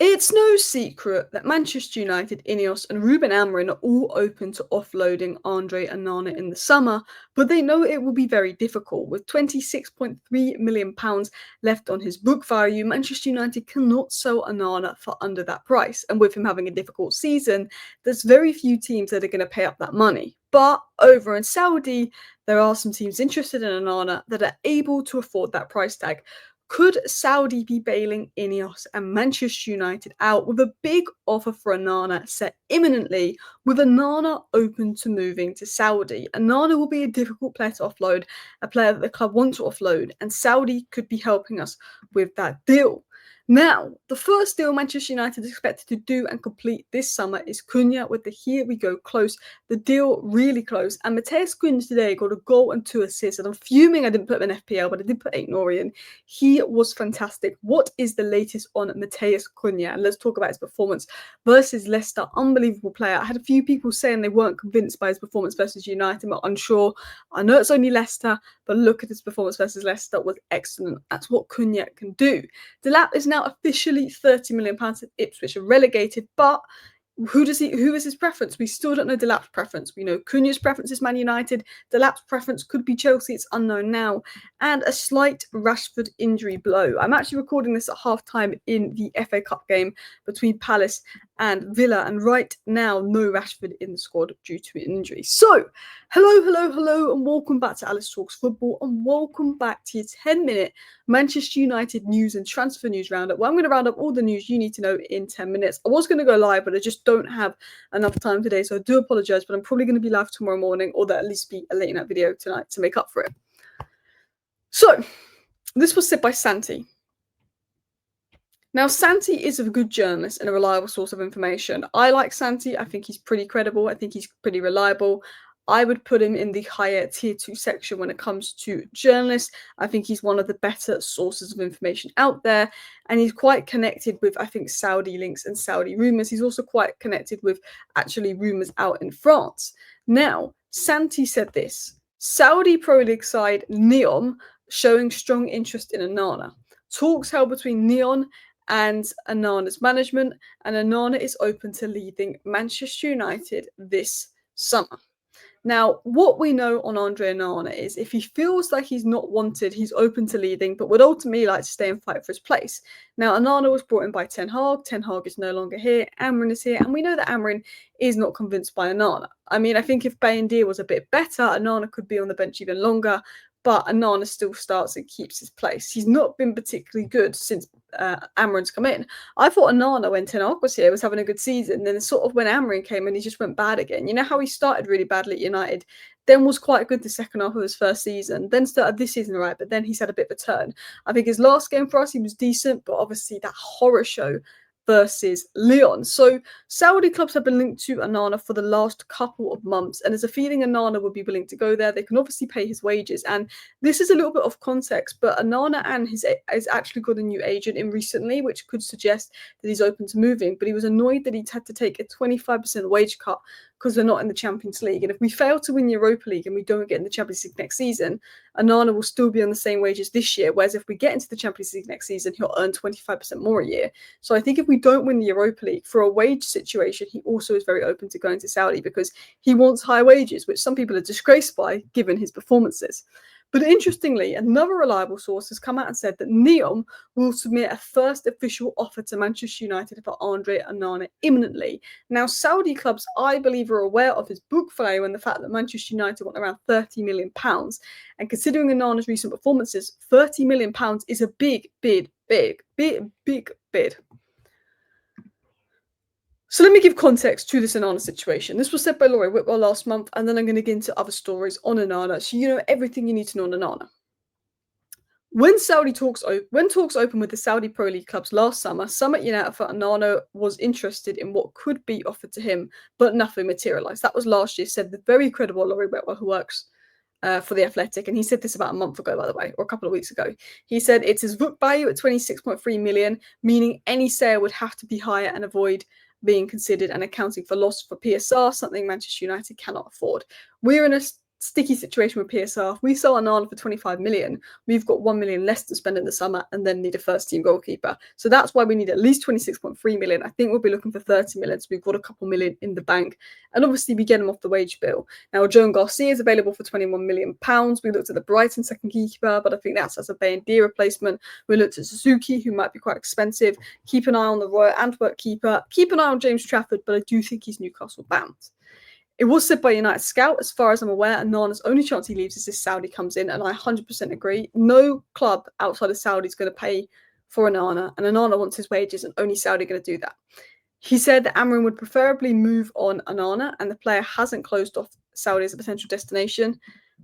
It's no secret that Manchester United, Ineos, and Ruben Amorim are all open to offloading Andre Onana in the summer, but they know it will be very difficult. With £26.3 million left on his book value, Manchester United cannot sell Onana for under that price. And with him having a difficult season, there's very few teams that are going to pay up that money. But over in Saudi, there are some teams interested in Onana that are able to afford that price tag. Could Saudi be bailing Ineos and Manchester United out with a big offer for Onana set imminently, with Onana open to moving to Saudi? Onana will be a difficult player to offload, a player that the club wants to offload, and Saudi could be helping us with that deal. Now, the first deal Manchester United is expected to do and complete this summer is Cunha with the here we go close, the deal really close. And Matheus Cunha today got a goal and 2 assists. And I'm fuming I didn't put him in FPL, but I did put Norian. He was fantastic. What is the latest on Matheus Cunha? And let's talk about his performance versus Leicester. Unbelievable player. I had a few people saying they weren't convinced by his performance versus United, but unsure. I know it's only Leicester, but look at his performance versus Leicester, was excellent. That's what Cunha can do. Delap is now officially £30 million at Ipswich, are relegated, but who is his preference? We still don't know Delap's preference. We know Cunha's preference is Man United. Delap's preference could be Chelsea. It's unknown now. And a slight Rashford injury blow. I'm actually recording this at half-time in the FA Cup game between Palace and Villa. And right now, no Rashford in the squad due to an injury. So, hello, and welcome back to Alice Talks Football. And welcome back to your 10-minute Manchester United news and transfer news roundup. Well, I'm going to round up all the news you need to know in 10 minutes. I was going to go live, but I just don't have enough time today, so I do apologise, but I'm probably going to be live tomorrow morning, or there'll at least be a late night video tonight to make up for it. So, this was said by Santi. Now, Santi is a good journalist and a reliable source of information. I like Santi. I think he's pretty credible. I think he's pretty reliable. I would put him in the higher tier 2 section when it comes to journalists. I think he's one of the better sources of information out there. And he's quite connected with, I think, Saudi links and Saudi rumours. He's also quite connected with actually rumours out in France. Now, Santi said this: Saudi Pro League side NEOM showing strong interest in Onana. Talks held between NEOM and Onana's management, and Onana is open to leaving Manchester United this summer. Now, what we know on Andre Onana is if he feels like he's not wanted, he's open to leaving, but would ultimately like to stay and fight for his place. Now, Onana was brought in by Ten Hag. Ten Hag is no longer here. Amorim is here, and we know that Amorim is not convinced by Onana. I mean, I think if Bayendir was a bit better, Onana could be on the bench even longer, but Onana still starts and keeps his place. He's not been particularly good since Amorim's come in. I thought Onana, when Ten Hag was here, was having a good season. Then sort of when Amorim came in, he just went bad again. You know how he started really badly at United, then was quite good the second half of his first season, then started this season right, but then he's had a bit of a turn. I think his last game for us, he was decent, but obviously that horror show versus Lyon. So Saudi clubs have been linked to Onana for the last couple of months, and there's a feeling Onana would be willing to go there. They can obviously pay his wages, and this is a little bit off context, but Onana and has actually got a new agent in recently, which could suggest that he's open to moving, but he was annoyed that he'd had to take a 25% wage cut because we're not in the Champions League. And if we fail to win Europa League and we don't get in the Champions League next season, Onana will still be on the same wages this year, whereas if we get into the Champions League next season, he'll earn 25% more a year. So I think if we don't win the Europa League, for a wage situation, he also is very open to going to Saudi because he wants high wages, which some people are disgraced by given his performances. But interestingly, another reliable source has come out and said that NEOM will submit a first official offer to Manchester United for Andre Onana imminently. Now, Saudi clubs, I believe, are aware of his book value and the fact that Manchester United want around £30 million. And considering Onana's recent performances, £30 million is a big bid. So let me give context to this Onana situation. This was said by Laurie Whitwell last month, and then I'm going to get into other stories on Onana, so you know everything you need to know on Onana. When talks opened with the Saudi Pro League clubs last summer, some at United for Onana was interested in what could be offered to him, but nothing materialised. That was last year, said the very credible Laurie Whitwell, who works for The Athletic, and he said this about a month ago, by the way, or a couple of weeks ago. He said it's his book value at 26.3 million, meaning any sale would have to be higher and avoid being considered and accounting for loss for PSR, something Manchester United cannot afford. We're in a sticky situation with PSR. If we sell Onana for 25 million, we've got 1 million less to spend in the summer and then need a first team goalkeeper. So that's why we need at least 26.3 million. I think we'll be looking for 30 million. So we've got a couple million in the bank. And obviously we get him off the wage bill. Now, Joan Garcia is available for £21 million. We looked at the Brighton second keeper, but I think that's as a Bayern replacement. We looked at Suzuki, who might be quite expensive. Keep an eye on the Royal Antwerp keeper. Keep an eye on James Trafford, but I do think he's Newcastle bound. It was said by United Scout, as far as I'm aware, Onana's only chance he leaves is if Saudi comes in, and I 100% agree. No club outside of Saudi is going to pay for Onana, and Onana wants his wages, and only Saudi are going to do that. He said that Amorim would preferably move on Onana, and the player hasn't closed off Saudi as a potential destination.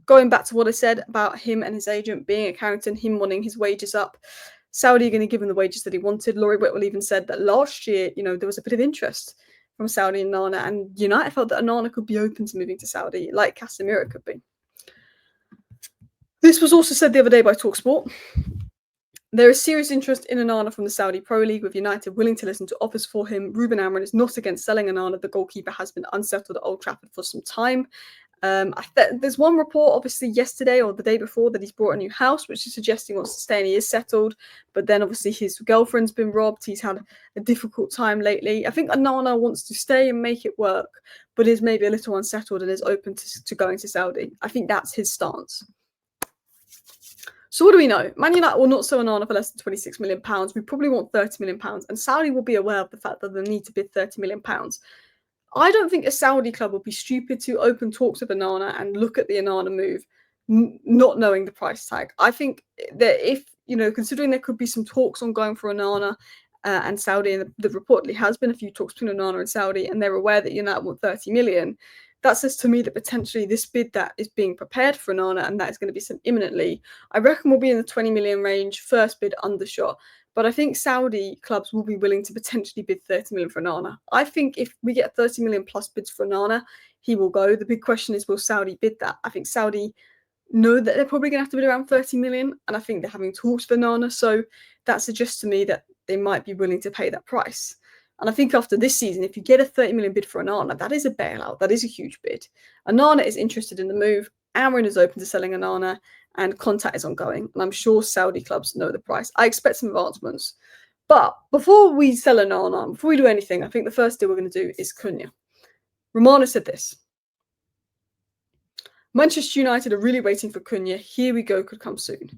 Going back to what I said about him and his agent being at Carrington, him wanting his wages up, Saudi are going to give him the wages that he wanted. Laurie Whitwell even said that last year, there was a bit of interest from Saudi and Onana, and United felt that Onana could be open to moving to Saudi, like Casemiro could be. This was also said the other day by TalkSport. There is serious interest in Onana from the Saudi Pro League, with United willing to listen to offers for him. Ruben Amorim is not against selling Onana. The goalkeeper has been unsettled at Old Trafford for some time. There's one report, obviously, yesterday or the day before that he's bought a new house, which is suggesting he wants to stay and he is settled. But then, obviously, his girlfriend's been robbed. He's had a difficult time lately. I think Onana wants to stay and make it work, but is maybe a little unsettled and is open to going to Saudi. I think that's his stance. So what do we know? Man United will not sell Onana for less than £26 million. We probably want £30 million, and Saudi will be aware of the fact that they need to bid £30 million. I don't think a Saudi club would be stupid to open talks with Onana and look at the Onana move, not knowing the price tag. I think that if, considering there could be some talks ongoing for Onana and Saudi, and there reportedly has been a few talks between Onana and Saudi, and they're aware that United want 30 million, that says to me that potentially this bid that is being prepared for Onana, and that is going to be sent imminently, I reckon will be in the 20 million range, first bid undershot. But I think Saudi clubs will be willing to potentially bid 30 million for Onana. I think if we get 30 million plus bids for Onana, he will go. The big question is, will Saudi bid that? I think Saudi know that they're probably going to have to bid around 30 million, and I think they're having talks for Onana, so that suggests to me that they might be willing to pay that price. And I think after this season, if you get a 30 million bid for Onana, that is a bailout. That is a huge bid. Onana is interested in the move. Amorim is open to selling Onana, and contact is ongoing. And I'm sure Saudi clubs know the price. I expect some advancements. But before we sell Onana, before we do anything, I think the first deal we're going to do is Cunha. Romano said this. Manchester United are really waiting for Cunha. Here we go, could come soon.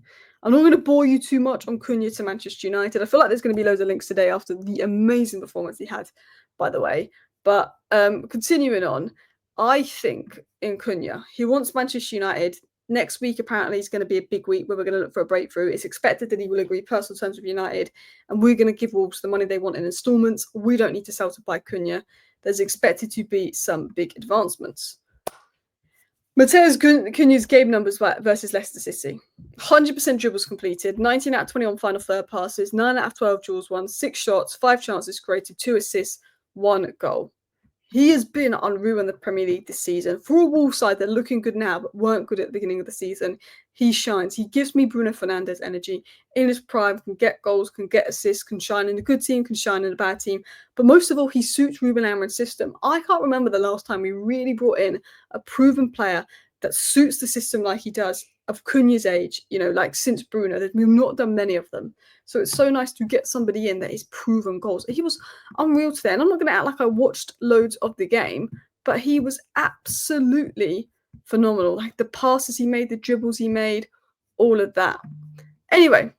I'm not going to bore you too much on Cunha to Manchester United. I feel like there's going to be loads of links today after the amazing performance he had, by the way. But continuing on, I think in Cunha, he wants Manchester United. Next week, apparently, is going to be a big week where we're going to look for a breakthrough. It's expected that he will agree personal terms with United, and we're going to give Wolves the money they want in instalments. We don't need to sell to buy Cunha. There's expected to be some big advancements. Matheus Cunha's game numbers versus Leicester City. 100% dribbles completed, 19 out of 21 final third passes, 9 out of 12 duels won, 6 shots, 5 chances created, 2 assists, 1 goal. He has been unreal in the Premier League this season. For a Wolves side, they're looking good now, but weren't good at the beginning of the season. He shines. He gives me Bruno Fernandes energy. In his prime, can get goals, can get assists, can shine in a good team, can shine in a bad team. But most of all, he suits Ruben Amorim's system. I can't remember the last time we really brought in a proven player that suits the system like he does, of Cunha's age, like since Bruno. We've not done many of them. So it's so nice to get somebody in that is proven goals. He was unreal today. And I'm not going to act like I watched loads of the game, but he was absolutely phenomenal. Like the passes he made, the dribbles he made, all of that. Anyway,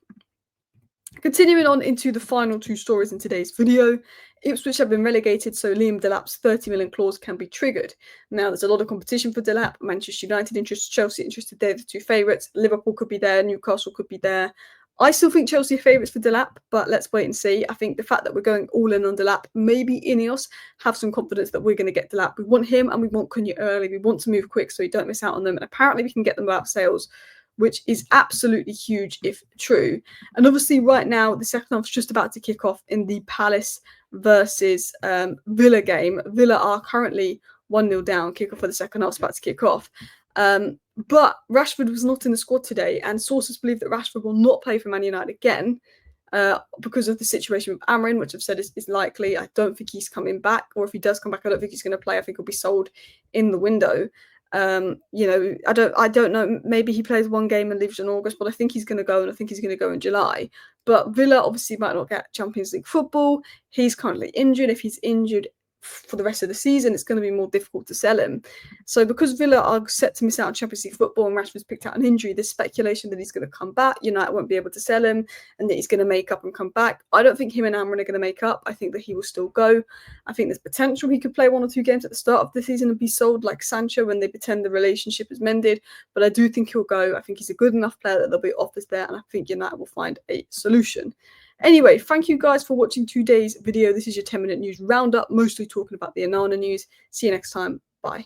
continuing on into the final 2 stories in today's video. Ipswich have been relegated, so Liam Delap's 30 million clause can be triggered. Now, there's a lot of competition for Delap. Manchester United interested, Chelsea interested. They're the 2 favourites. Liverpool could be there. Newcastle could be there. I still think Chelsea are favourites for Delap, but let's wait and see. I think the fact that we're going all in on Delap, maybe Ineos have some confidence that we're going to get Delap. We want him and we want Cunha early. We want to move quick so we don't miss out on them. And apparently we can get them without sales, which is absolutely huge if true. And obviously right now, the second half is just about to kick off in the Palace versus Villa game. Villa are currently 1-0 down. Kick-off for the second half is about to kick off. But Rashford was not in the squad today, and sources believe that Rashford will not play for Man United again because of the situation with Amorim, which I've said is likely. I don't think he's coming back, or if he does come back, I don't think he's going to play. I think he'll be sold in the window. You know, I don't know. Maybe he plays one game and leaves in August, but I think he's going to go, and I think he's going to go in July. But Villa obviously might not get Champions League football. He's currently injured. If he's injured for the rest of the season, it's going to be more difficult to sell him. So because Villa are set to miss out on Champions League football and Rashford's picked out an injury, there's speculation that he's going to come back. United won't be able to sell him and that he's going to make up and come back. I don't think him and Amorim are going to make up. I think that he will still go. I think there's potential he could play 1 or 2 games at the start of the season and be sold like Sancho when they pretend the relationship is mended. But I do think he'll go. I think he's a good enough player that there'll be offers there, and I think United will find a solution. Anyway, thank you guys for watching today's video. This is your 10-minute news roundup, mostly talking about the Onana news. See you next time. Bye.